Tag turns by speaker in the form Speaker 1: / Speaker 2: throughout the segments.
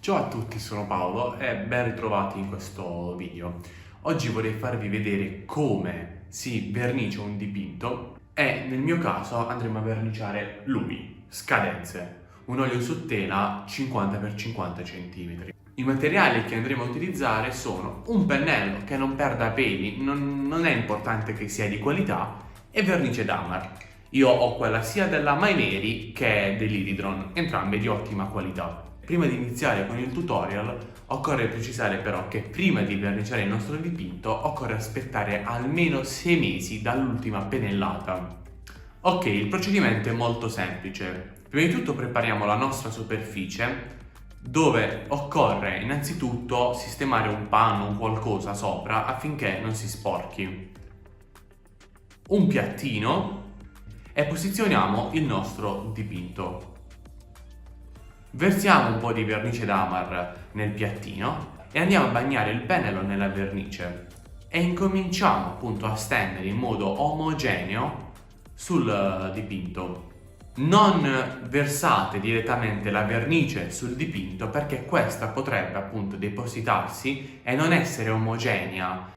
Speaker 1: Ciao a tutti, sono Paolo e ben ritrovati in questo video. Oggi vorrei farvi vedere come si vernicia un dipinto e nel mio caso andremo a verniciare lui, Scadenze, un olio su tela 50x50 cm. I materiali che andremo a utilizzare sono un pennello che non perda peli, non è importante che sia di qualità, e vernice Damar. Io ho quella sia della Maimeri che dell'Iridron, entrambe di ottima qualità. Prima di iniziare con il tutorial occorre precisare però che prima di verniciare il nostro dipinto occorre aspettare almeno 6 mesi dall'ultima pennellata. Ok, il procedimento è molto semplice. Prima di tutto prepariamo la nostra superficie dove occorre innanzitutto sistemare un panno, un qualcosa sopra affinché non si sporchi. Un piattino e posizioniamo il nostro dipinto. Versiamo un po' di vernice Damar nel piattino e andiamo a bagnare il pennello nella vernice e incominciamo appunto a stendere in modo omogeneo sul dipinto. Non versate direttamente la vernice sul dipinto perché questa potrebbe appunto depositarsi e non essere omogenea.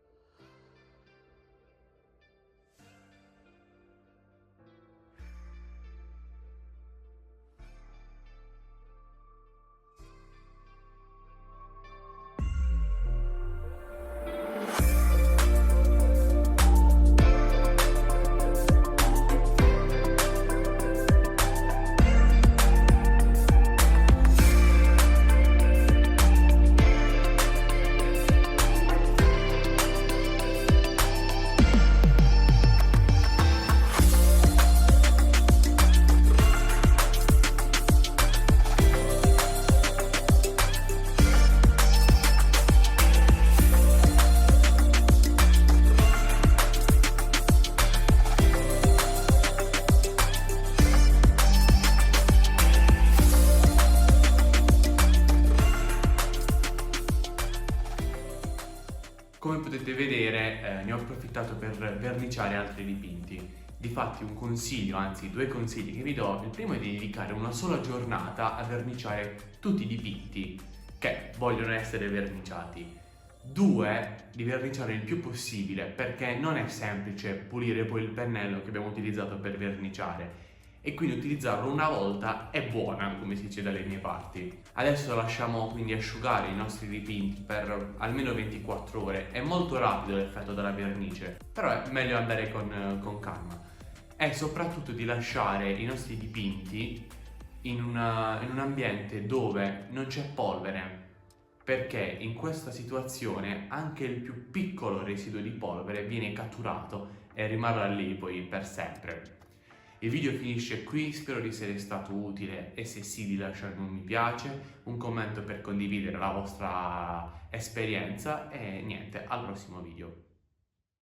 Speaker 1: Come potete vedere, ne ho approfittato per verniciare altri dipinti. Difatti un consiglio, anzi due consigli che vi do, il primo è di dedicare una sola giornata a verniciare tutti i dipinti che vogliono essere verniciati. Due, di verniciare il più possibile perché non è semplice pulire poi il pennello che abbiamo utilizzato per verniciare e quindi utilizzarlo una volta è buona, come si dice dalle mie parti. Adesso lasciamo quindi asciugare i nostri dipinti per almeno 24 ore. È molto rapido l'effetto della vernice, però è meglio andare con calma. E soprattutto di lasciare i nostri dipinti in un ambiente dove non c'è polvere, perché in questa situazione anche il più piccolo residuo di polvere viene catturato e rimarrà lì poi per sempre. Il video finisce qui, spero di essere stato utile e se sì di lasciare un mi piace, un commento per condividere la vostra esperienza e niente, al prossimo video.